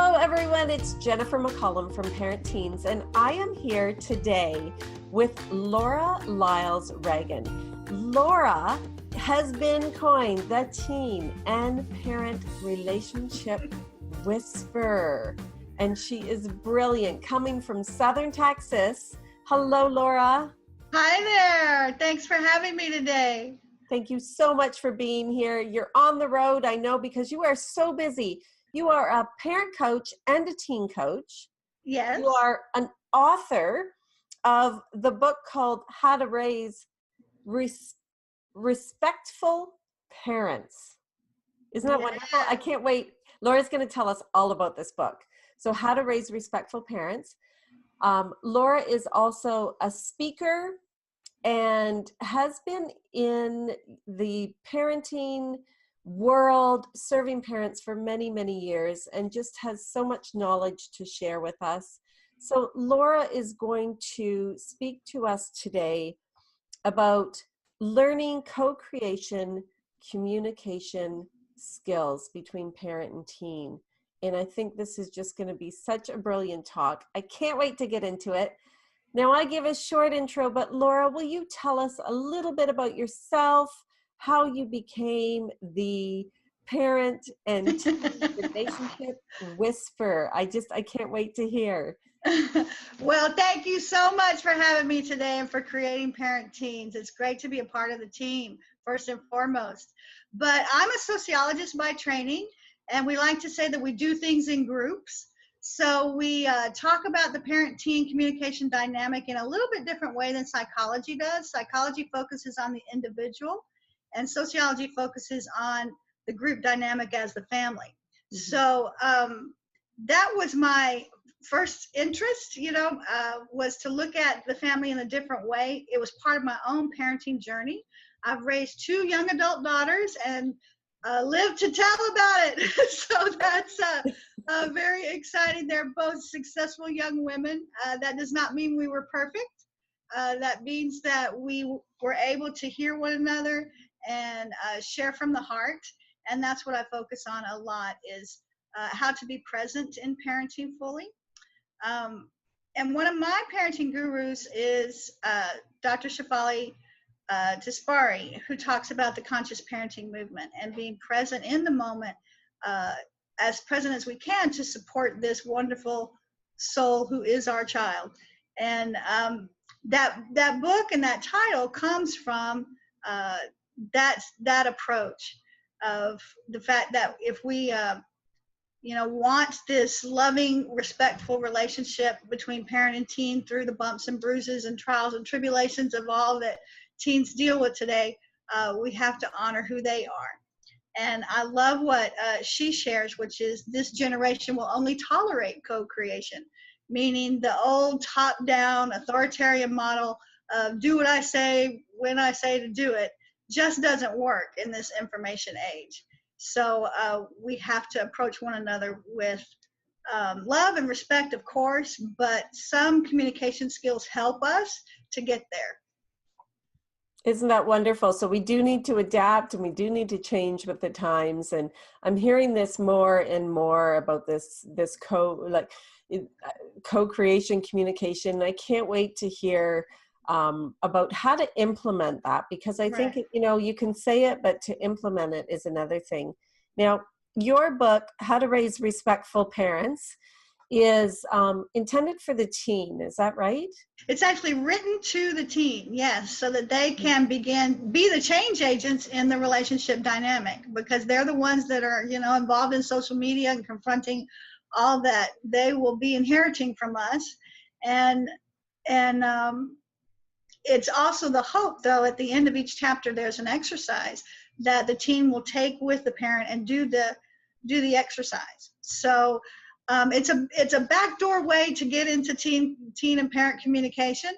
Hello everyone, it's Jennifer McCollum from Parent Teens, and I am here today with Laura Lyles Reagan. Laura has been coined the teen and parent relationship whisperer, and she is brilliant, coming from Southern Texas. Hello, Laura. Hi there. Thanks for having me today. Thank you so much for being here. You're on the road, I know, because you are so busy. You are a parent coach and a teen coach. Yes. You are an author of the book called How to Raise Respectful Parents. Isn't that wonderful? I can't wait. Laura's going to tell us all about this book. So How to Raise Respectful Parents. Laura is also a speaker and has been in the parenting world, serving parents for many, many years, and just has so much knowledge to share with us. So Laura is going to speak to us today about learning co-creation communication skills between parent and teen. And I think this is just going to be such a brilliant talk. I can't wait to get into it. Now, I give a short intro, but Laura, will you tell us a little bit about yourself, how you became the parent and teen relationship whisperer? I can't wait to hear. Well, thank you so much for having me today and for creating Parent Teens. It's great to be a part of the team, first and foremost. But I'm a sociologist by training, and we like to say that we do things in groups. So we talk about the parent-teen communication dynamic in a little bit different way than psychology does. Psychology focuses on the individual, and sociology focuses on the group dynamic as the family. Mm-hmm. So that was my first interest, was to look at the family in a different way. It was part of my own parenting journey. I've raised 2 young adult daughters and lived to tell about it. So that's very exciting. They're both successful young women. That does not mean we were perfect. That means that we were able to hear one another and share from the heart. And that's what I focus on a lot, is how to be present in parenting fully. And one of my parenting gurus is Dr. Shefali Tispari, who talks about the conscious parenting movement and being present in the moment, as present as we can, to support this wonderful soul who is our child. And that book and that title comes from that approach of the fact that if we want this loving, respectful relationship between parent and teen through the bumps and bruises and trials and tribulations of all that teens deal with today, we have to honor who they are. And I love what she shares, which is this generation will only tolerate co-creation, meaning the old top-down authoritarian model of do what I say when I say to do it just doesn't work in this information age. So we have to approach one another with love and respect, of course, but some communication skills help us to get there. Isn't that wonderful? So we do need to adapt, and we do need to change with the times. And I'm hearing this more and more about this co-creation communication. I can't wait to hear about how to implement that, because I think, you can say it, but to implement it is another thing. Now, your book, How to Raise Respectful Parents, is intended for the teen. Is that right? It's actually written to the teen, yes, so that they can be the change agents in the relationship dynamic, because they're the ones that are, involved in social media and confronting all that they will be inheriting from us. And it's also the hope, though, at the end of each chapter, there's an exercise that the teen will take with the parent and do the exercise. So it's a backdoor way to get into teen and parent communication,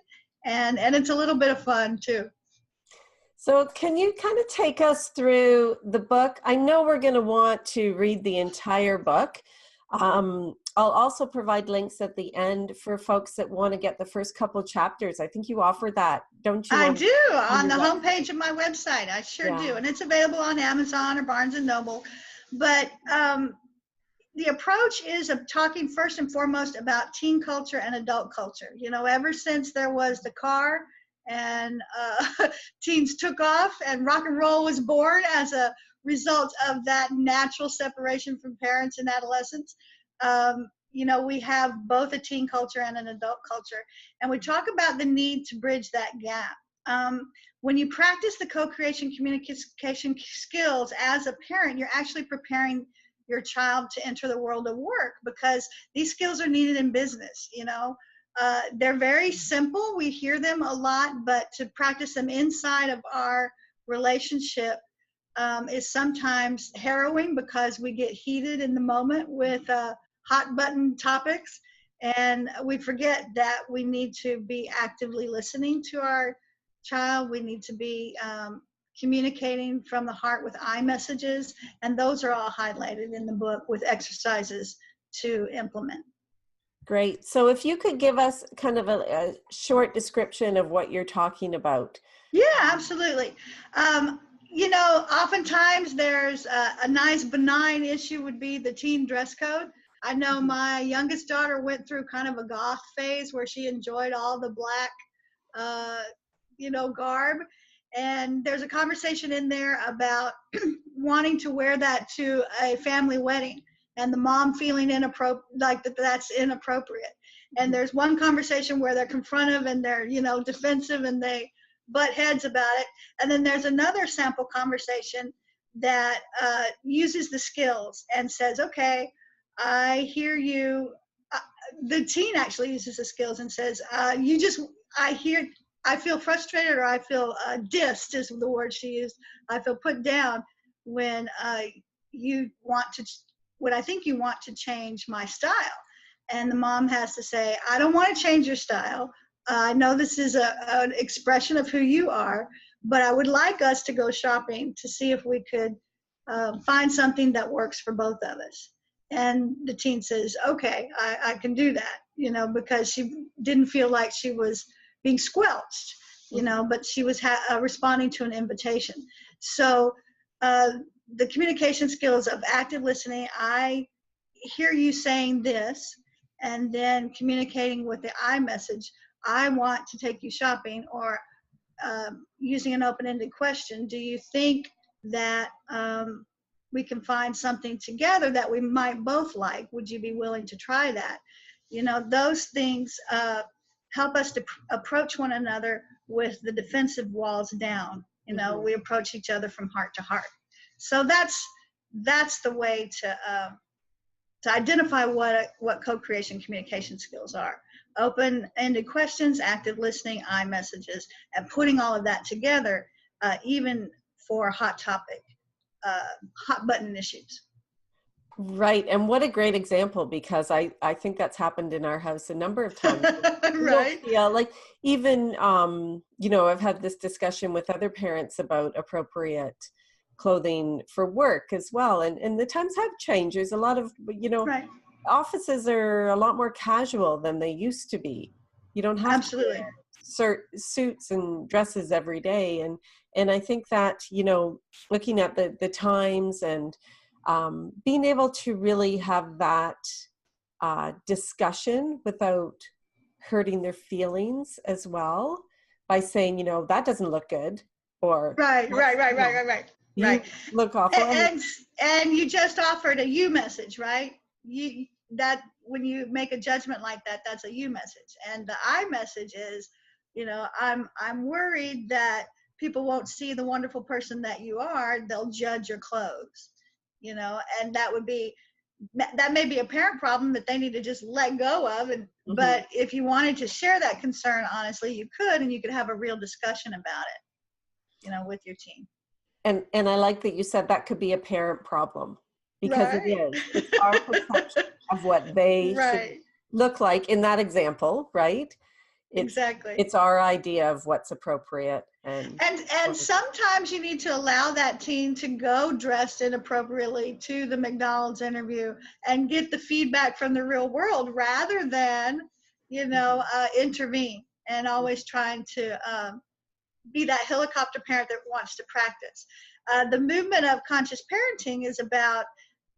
and it's a little bit of fun too. So can you kind of take us through the book? I know we're going to want to read the entire book. I'll also provide links at the end for folks that want to get the first couple chapters. I think you offer that, don't you? I do, on the homepage of my website. I sure do. And it's available on Amazon or Barnes & Noble. But the approach is of talking first and foremost about teen culture and adult culture. Ever since there was the car and teens took off and rock and roll was born as a result of that natural separation from parents and adolescents, we have both a teen culture and an adult culture. And we talk about the need to bridge that gap. When you practice the co-creation communication skills as a parent, you're actually preparing your child to enter the world of work, because these skills are needed in business. They're very simple. We hear them a lot, but to practice them inside of our relationship is sometimes harrowing, because we get heated in the moment with hot button topics, and we forget that we need to be actively listening to our child. We need to be communicating from the heart with I messages, and those are all highlighted in the book with exercises to implement. Great. So if you could give us kind of a short description of what you're talking about. Yeah, absolutely. Oftentimes there's a nice benign issue would be the teen dress code. I know my youngest daughter went through kind of a goth phase where she enjoyed all the black, garb. And there's a conversation in there about wanting to wear that to a family wedding, and the mom feeling that's inappropriate. And there's one conversation where they're confrontive and they're, defensive, and they butt heads about it. And then there's another sample conversation that uses the skills and says, okay, I hear you. The teen actually uses the skills and says, I feel frustrated, or I feel dissed is the word she used. I feel put down when when I think you want to change my style. And the mom has to say, I don't want to change your style. I know this is an expression of who you are, but I would like us to go shopping to see if we could find something that works for both of us. And the teen says, okay, I can do that, because she didn't feel like she was being squelched, but she was responding to an invitation. So the communication skills of active listening, I hear you saying this, and then communicating with the I message, I want to take you shopping, or using an open-ended question, do you think that we can find something together that we might both like? Would you be willing to try that? Those things help us to approach one another with the defensive walls down. We approach each other from heart to heart. So that's the way to identify what co-creation communication skills are. Open-ended questions, active listening, I messages, and putting all of that together, even for hot topic, hot button issues. Right. And what a great example, because I think that's happened in our house a number of times. Right. Yeah. Like even, I've had this discussion with other parents about appropriate clothing for work as well. And the times have changed. There's a lot of, Right. offices are a lot more casual than they used to be. You don't have Absolutely. to wear suits and dresses every day. And I think that, looking at the times and being able to really have that discussion without hurting their feelings as well, by saying, that doesn't look good, or right. You look awful. And you just offered a you message, right? That when you make a judgment like that, that's a you message. And the I message is, I'm worried that people won't see the wonderful person that you are. They'll judge your clothes, and that may be a parent problem that they need to just let go of. And but if you wanted to share that concern honestly, you could, and you could have a real discussion about it, with your team. And I like that you said that could be a parent problem, because right. It is. It's our perception of what they should look like in that example, right? Exactly. It's our idea of what's appropriate. And sometimes you need to allow that teen to go dressed inappropriately to the McDonald's interview and get the feedback from the real world, rather than, intervene and always trying to be that helicopter parent that wants to practice. The movement of conscious parenting is about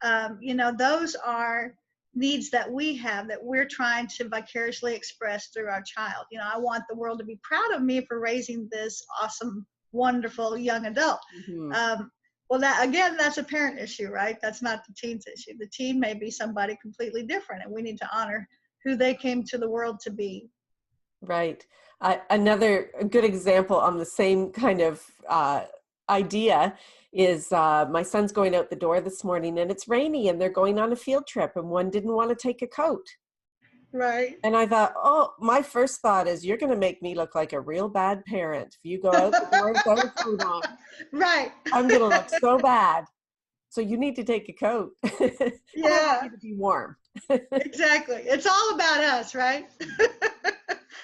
those are needs that we have that we're trying to vicariously express through our child. I want the world to be proud of me for raising this awesome, wonderful young adult. Mm-hmm. Well, that's a parent issue, right? That's not the teen's issue. The teen may be somebody completely different, and we need to honor who they came to the world to be. Right. Another good example on the same kind of idea is my son's going out the door this morning and it's rainy and they're going on a field trip and one didn't want to take a coat. Right. And I thought, oh, my first thought is you're going to make me look like a real bad parent if you go out the door without a coat on. Right. I'm going to look so bad. So you need to take a coat. Yeah. I want you to be warm. Exactly. It's all about us, right?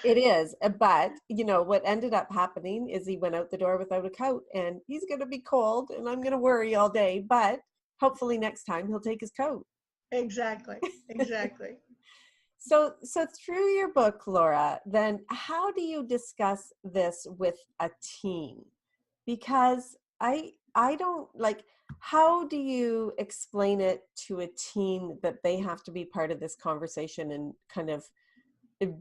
It is. But, what ended up happening is he went out the door without a coat and he's going to be cold and I'm going to worry all day. But hopefully next time he'll take his coat. Exactly. Exactly. So through your book, Laura, then how do you discuss this with a teen? Because I don't how do you explain it to a teen that they have to be part of this conversation and kind of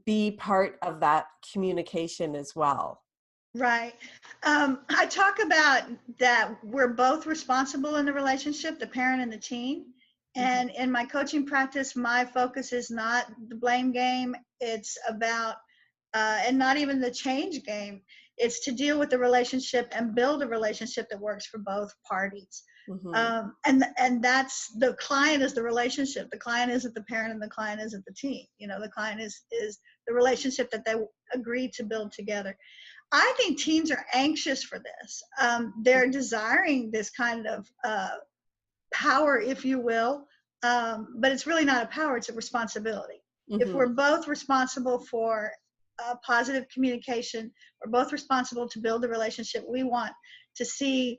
be part of that communication as well? Right. I talk about that we're both responsible in the relationship, the parent and the teen. And in my coaching practice, my focus is not the blame game. It's about, and not even the change game. It's to deal with the relationship and build a relationship that works for both parties. Mm-hmm. And that's the client is the relationship. The client isn't the parent and the client isn't the teen. The client is the relationship that they agree to build together. I think teens are anxious for this. They're desiring this kind of power, if you will, but it's really not a power, it's a responsibility. Mm-hmm. If we're both responsible for positive communication, we're both responsible to build the relationship we want to see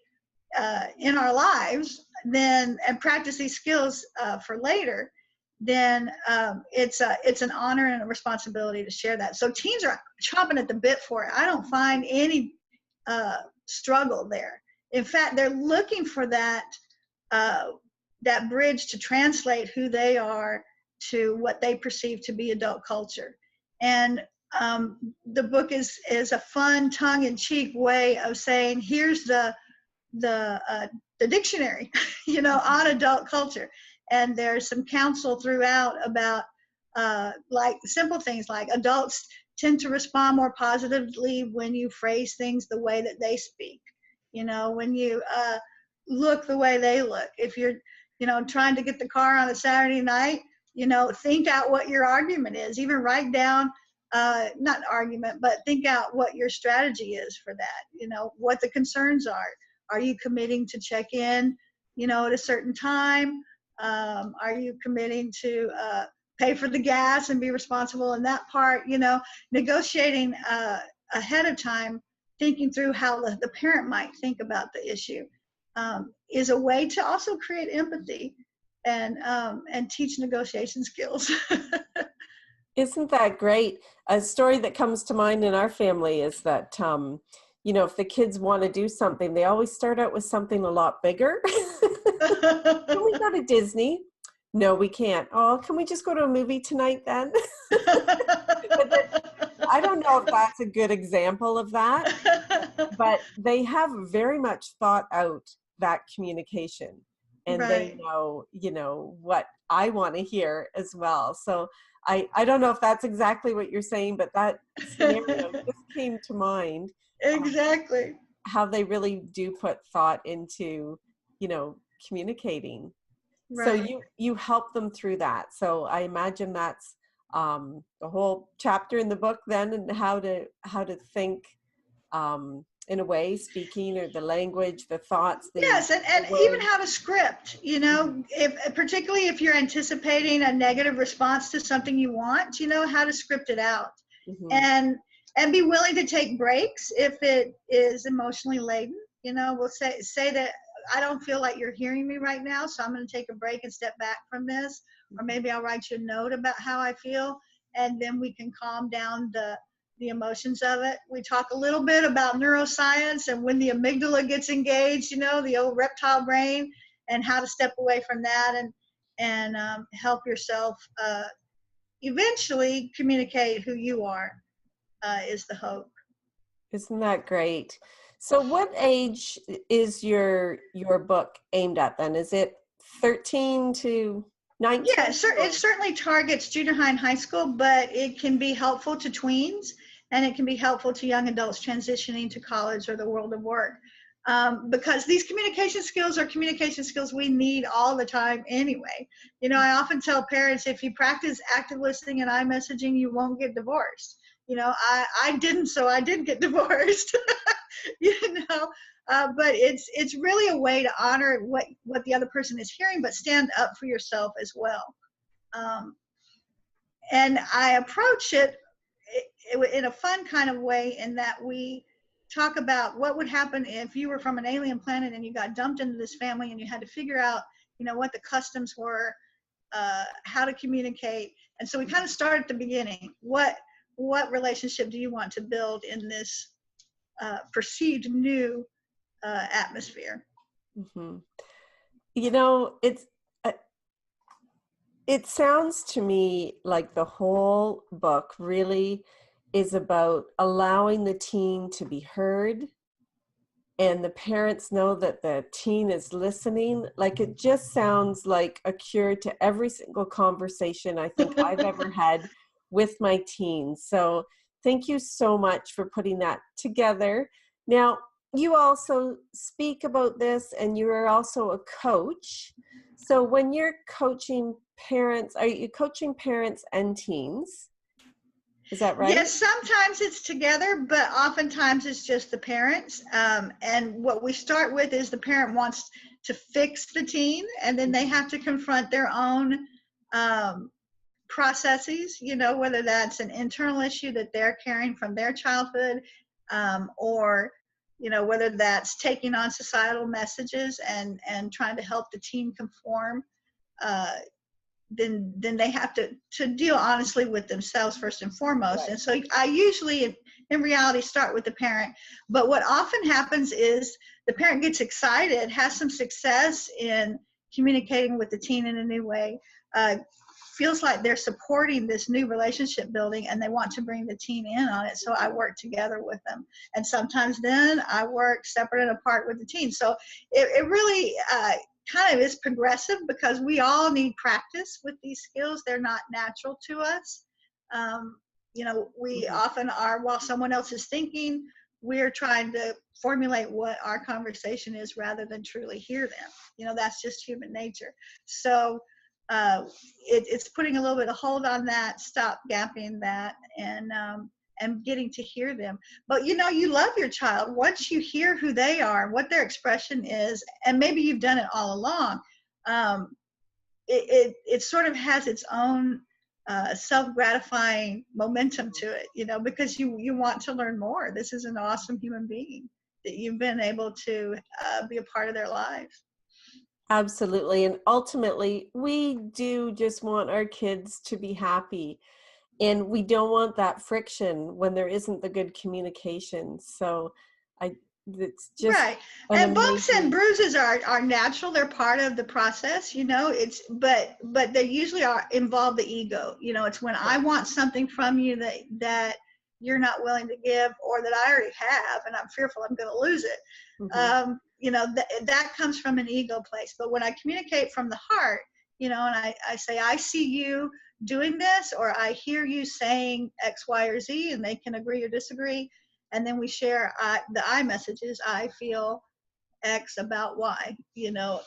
in our lives, then and practice these skills for later, then it's an honor and a responsibility to share that. So teens are chomping at the bit for it. I don't find any struggle there. In fact, they're looking for that bridge to translate who they are to what they perceive to be adult culture. And the book is a fun, tongue-in-cheek way of saying, here's the dictionary, on adult culture. And there's some counsel throughout about like simple things like adults tend to respond more positively when you phrase things the way that they speak. When you look the way they look. If you're, trying to get the car on a Saturday night, think out what your argument is. Even write down, not argument, but think out what your strategy is for that. What the concerns are. Are you committing to check in, at a certain time? Are you committing to pay for the gas and be responsible in that part? Negotiating ahead of time, thinking through how the parent might think about the issue is a way to also create empathy and teach negotiation skills. Isn't that great? A story that comes to mind in our family is that, if the kids want to do something, they always start out with something a lot bigger. Can we go to Disney? No, we can't. Oh, can we just go to a movie tonight then? I don't know if that's a good example of that, but they have very much thought out that communication, and Right. they know, what I want to hear as well. So I don't know if that's exactly what you're saying, but that scenario just came to mind. Exactly. How they really do put thought into, communicating. Right. So you help them through that. So I imagine that's the whole chapter in the book then, and how to think in a way, speaking, or the language, the thoughts. Yes, and even have a script, particularly if you're anticipating a negative response to something you want, how to script it out. Mm-hmm. And be willing to take breaks if it is emotionally laden. We'll say that I don't feel like you're hearing me right now, so I'm going to take a break and step back from this. Or maybe I'll write you a note about how I feel, and then we can calm down the emotions of it. We talk a little bit about neuroscience and when the amygdala gets engaged, the old reptile brain, and how to step away from that and help yourself eventually communicate who you are is the hope. Isn't that great? So what age is your book aimed at then? Is it 13 to 19? Yeah, it certainly targets junior high and high school, but it can be helpful to tweens, and it can be helpful to young adults transitioning to college or the world of work. Because these communication skills are communication skills we need all the time anyway. You know, I often tell parents, if you practice active listening and iMessaging, you won't get divorced. You know, I didn't, so I did get divorced. You know, but it's really a way to honor what the other person is hearing, but stand up for yourself as well. And I approach it in a fun kind of way, in that we talk about what would happen if you were from an alien planet and you got dumped into this family and you had to figure out, you know, what the customs were, how to communicate. And so we kind of start at the beginning. What relationship do you want to build in this perceived new atmosphere? Mm-hmm. You know, it sounds to me like the whole book really is about allowing the teen to be heard, and the parents know that the teen is listening. Like, it just sounds like a cure to every single conversation I think I've ever had with my teens. So thank you so much for putting that together. Now, you also speak about this, and you are also a coach. So when you're coaching parents, are you coaching parents and teens? Is that right? Yes, sometimes it's together, but oftentimes it's just the parents. And what we start with is the parent wants to fix the teen, and then they have to confront their own processes, you know, whether that's an internal issue that they're carrying from their childhood, or, you know, whether that's taking on societal messages and trying to help the teen conform. Then they have to deal honestly with themselves first and foremost. Right. And so I usually, in reality, start with the parent. But what often happens is the parent gets excited, has some success in communicating with the teen in a new way, feels like they're supporting this new relationship building, and they want to bring the teen in on it. So I work together with them. And sometimes then I work separate and apart with the teen. So it really kind of is progressive, because we all need practice with these skills. They're not natural to us. You know, we often are, while someone else is thinking, we're trying to formulate what our conversation is rather than truly hear them. You know, that's just human nature. So it's putting a little bit of hold on that, stop gapping that, and getting to hear them. But you know, you love your child once you hear who they are, what their expression is, and maybe you've done it all along. It sort of has its own self-gratifying momentum to it, you know, because you want to learn more. This is an awesome human being that you've been able to be a part of their lives. Absolutely. And ultimately, we do just want our kids to be happy. And we don't want that friction when there isn't the good communication. So it's just right. And bumps and bruises are natural. They're part of the process, you know. But they usually involve the ego. You know, it's when I want something from you that you're not willing to give, or that I already have and I'm fearful I'm going to lose it. Mm-hmm. You know, that comes from an ego place. But when I communicate from the heart, you know, and I say, I see you doing this, or I hear you saying X, Y, or Z, and they can agree or disagree. And then we share the I messages. I feel X about Y. You know,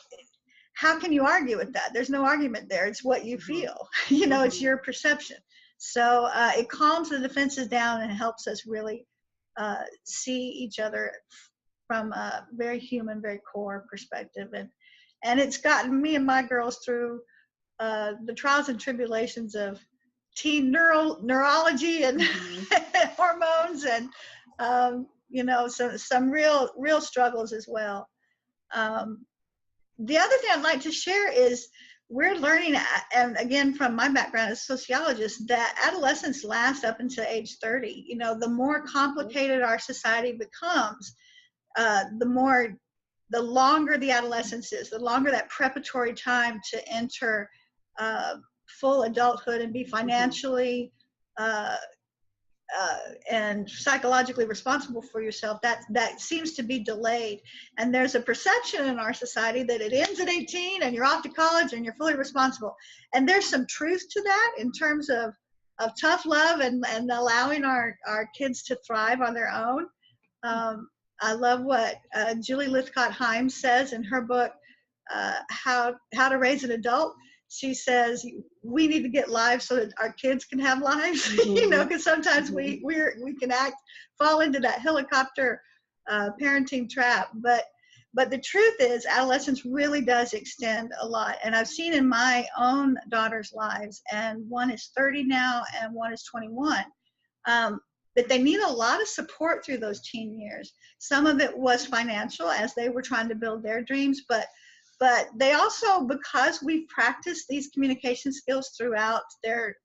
how can you argue with that? There's no argument there. It's what you feel. You know, it's your perception. So it calms the defenses down and helps us really see each other from a very human, very core perspective. And it's gotten me and my girls through the trials and tribulations of teen neurology and hormones, and you know, some real struggles as well. The other thing I'd like to share is we're learning, and again, from my background as a sociologist, that adolescence lasts up until age 30. You know, the more complicated our society becomes, the more the longer the adolescence is, the longer that preparatory time to enter full adulthood and be financially and psychologically responsible for yourself, that seems to be delayed. And there's a perception in our society that it ends at 18 and you're off to college and you're fully responsible. And there's some truth to that in terms of tough love and allowing our kids to thrive on their own. I love what Julie Lythcott-Himes says in her book, How to Raise an Adult. She says we need to get lives so that our kids can have lives, you know, because sometimes we can fall into that helicopter parenting trap. But the truth is, adolescence really does extend a lot, and I've seen in my own daughter's lives, and one is 30 now, and one is 21. That they need a lot of support through those teen years. Some of it was financial as they were trying to build their dreams, but they also, because we've practiced these communication skills throughout their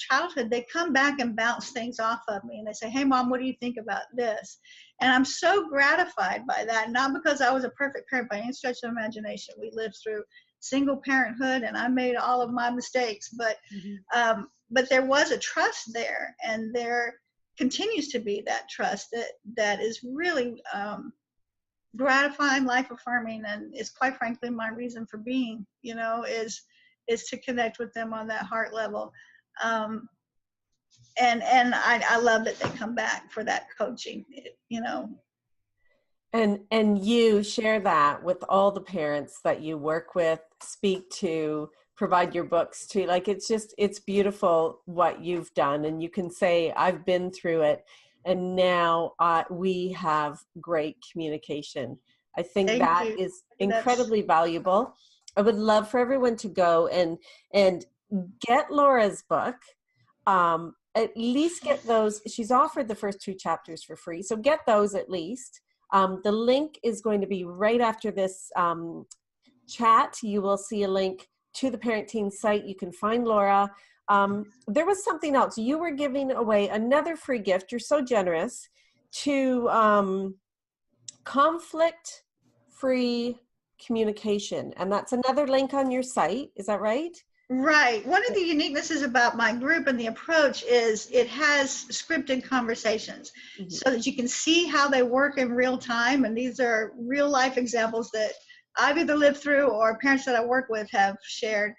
childhood, they come back and bounce things off of me and they say, hey mom, what do you think about this? And I'm so gratified by that, not because I was a perfect parent by any stretch of imagination. We lived through single parenthood and I made all of my mistakes, but there was a trust there, and there continues to be that trust that is really gratifying, life affirming, and is quite frankly my reason for being, you know, is to connect with them on that heart level. And I love that they come back for that coaching, you know. And you share that with all the parents that you work with, speak to, provide your books to. Like, it's beautiful what you've done, and you can say, I've been through it, and now we have great communication. I think that is incredibly valuable. I would love for everyone to go and get Laura's book. At least get those. She's offered the first 2 chapters for free, so get those at least. The link is going to be right after this chat. You will see a link to the Parent Teen site. You can find Laura. There was something else. You were giving away another free gift. You're so generous to conflict-free communication. And that's another link on your site. Is that right? Right. One of the uniquenesses about my group and the approach is it has scripted conversations so that you can see how they work in real time. And these are real life examples that I've either lived through or parents that I work with have shared.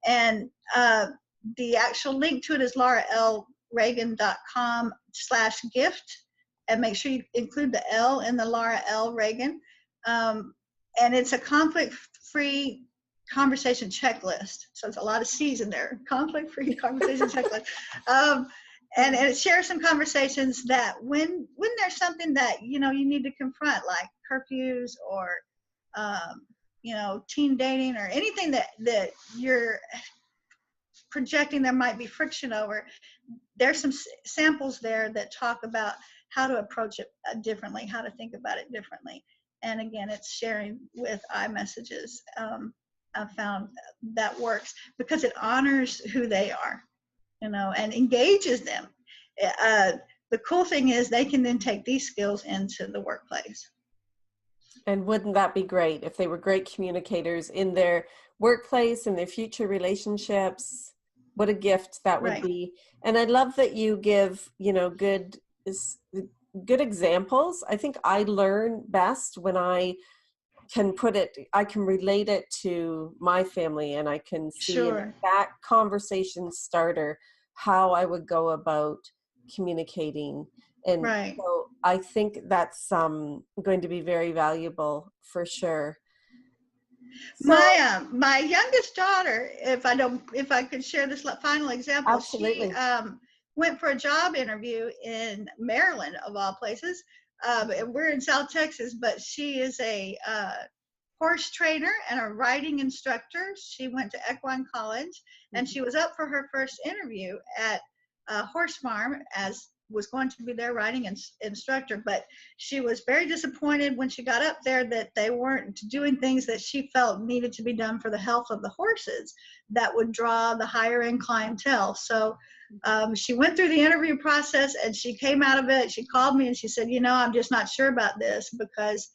And the actual link to it is lauralreagan.com/gift. And make sure you include the L in the Laura L. Reagan. And it's a conflict-free conversation checklist. So it's a lot of C's in there. Conflict-free conversation checklist. And it shares some conversations that when there's something that, you know, you need to confront, like curfews or, you know, teen dating or anything that you're projecting there might be friction over, there's some samples there that talk about how to approach it differently, how to think about it differently. And again, it's sharing with iMessages. I've found that works because it honors who they are, you know, and engages them. The cool thing is they can then take these skills into the workplace. And wouldn't that be great if they were great communicators in their workplace and their future relationships? What a gift that would be. And I love that you give, you know, good examples. I think I learn best when I can relate it to my family, and I can see that conversation starter how I would go about communicating. And so I think that's going to be very valuable for sure. So, my youngest daughter, if I could share this final example, absolutely. She went for a job interview in Maryland, of all places. We're in South Texas, but she is a horse trainer and a riding instructor. She went to Equine College, and she was up for her first interview at a horse farm as was going to be their riding instructor, but she was very disappointed when she got up there that they weren't doing things that she felt needed to be done for the health of the horses that would draw the higher end clientele. So she went through the interview process and she came out of it. She called me and she said, you know, I'm just not sure about this because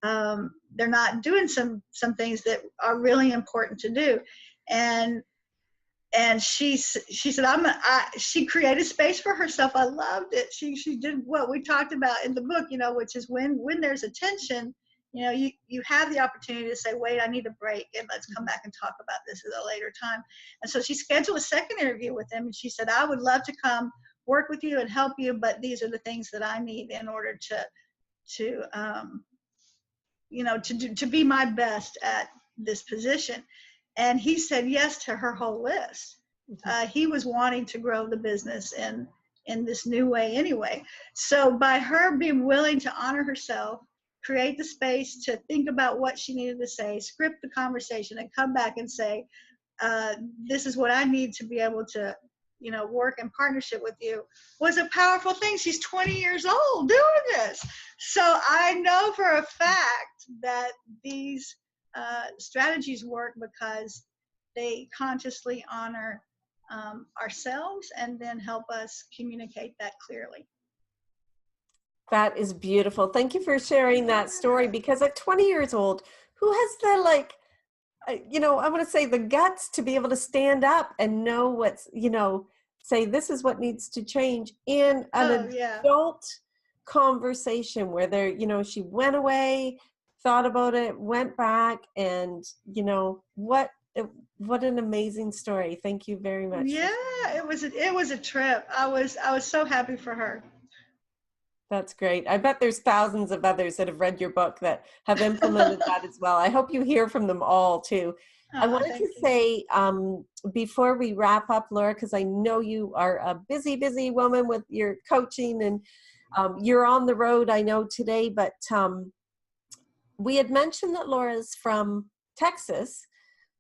they're not doing some things that are really important to do. And she said, she created space for herself. I loved it. She did what we talked about in the book, which is when there's a tension, you have the opportunity to say, wait, I need a break, and let's come back and talk about this at a later time. And so she scheduled a second interview with him, and she said, I would love to come work with you and help you, but these are the things that I need in order to be my best at this position. And he said yes to her whole list. He was wanting to grow the business in this new way anyway. So by her being willing to honor herself, create the space to think about what she needed to say, script the conversation, and come back and say, this is what I need to be able to work in partnership with you, was a powerful thing. She's 20 years old doing this. So I know for a fact that these strategies work because they consciously honor ourselves and then help us communicate that clearly. That is beautiful. Thank you for sharing that story, because at 20 years old, who has the I want to say the guts to be able to stand up and know what's, say this is what needs to change in an adult conversation where she went away, thought about it, went back, and what an amazing story. Thank you very much. Yeah, it was a trip. I was so happy for her. That's great. I bet there's thousands of others that have read your book that have implemented that as well. I hope you hear from them all too. I wanted to say, before we wrap up, Laura, because I know you are a busy, busy woman with your coaching, and you're on the road, I know, today, but we had mentioned that Laura's from Texas,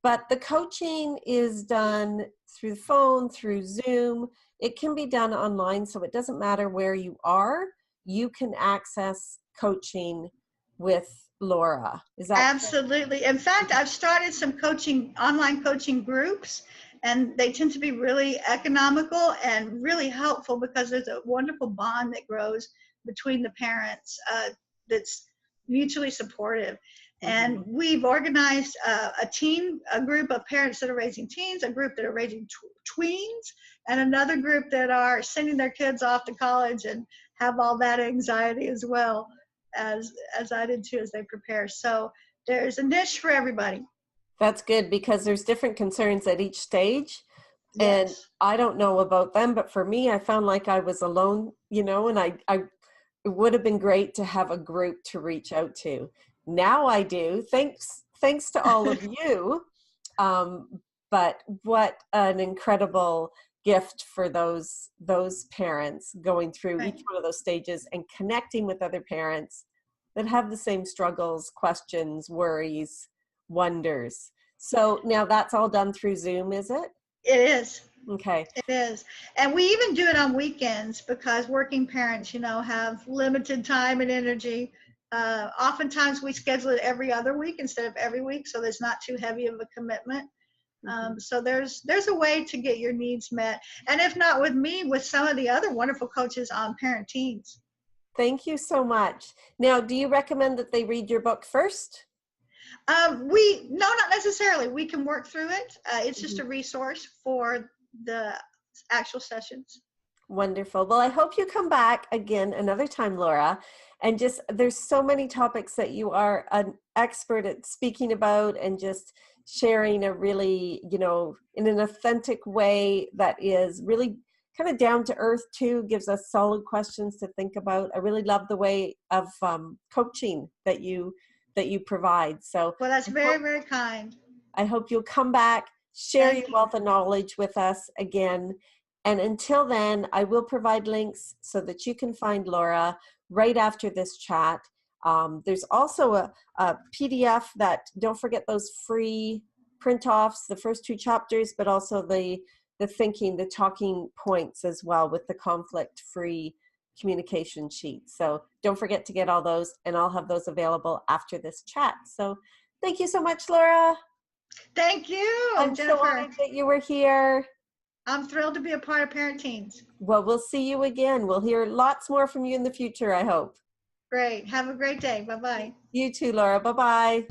but the coaching is done through the phone, through Zoom. It can be done online, so it doesn't matter where you are. You can access coaching with Laura. Is that absolutely correct? In fact, I've started some online coaching groups, and they tend to be really economical and really helpful because there's a wonderful bond that grows between the parents that's mutually supportive. And we've organized a group of parents that are raising teens, a group that are raising tweens, and another group that are sending their kids off to college and have all that anxiety as well, as I did too, as they prepare. So there's a niche for everybody. That's good, because there's different concerns at each stage. Yes. And I don't know about them, but for me, I found like I was alone, and it would have been great to have a group to reach out to. Now I do. Thanks to all of you. But what an incredible gift for those parents going through each one of those stages and connecting with other parents that have the same struggles, questions, worries, wonders. So now that's all done through Zoom, is it? It is. Okay. It is. And we even do it on weekends because working parents, have limited time and energy. Oftentimes we schedule it every other week instead of every week, so there's not too heavy of a commitment. So there's a way to get your needs met. And if not with me, with some of the other wonderful coaches on Parent Teens. Thank you so much. Now, do you recommend that they read your book first? No, not necessarily. We can work through it. It's just a resource for the actual sessions. Wonderful. Well, I hope you come back again another time, Laura. And there's so many topics that you are an expert at speaking about, and just sharing a really, in an authentic way that is really kind of down to earth too, gives us solid questions to think about. I really love the way of coaching that you provide. So, well, that's very, very kind. I hope you'll come back, share your wealth of knowledge with us again. And until then, I will provide links so that you can find Laura right after this chat. There's also a PDF that, don't forget those free print-offs, the first 2 chapters, but also the talking points as well, with the conflict-free communication sheet. So don't forget to get all those, and I'll have those available after this chat. So thank you so much, Laura. Thank you, I'm Jennifer. so honored that you were here. I'm thrilled to be a part of Parent Teens. Well, we'll see you again. We'll hear lots more from you in the future, I hope. Great. Have a great day. Bye-bye. You too, Laura. Bye-bye.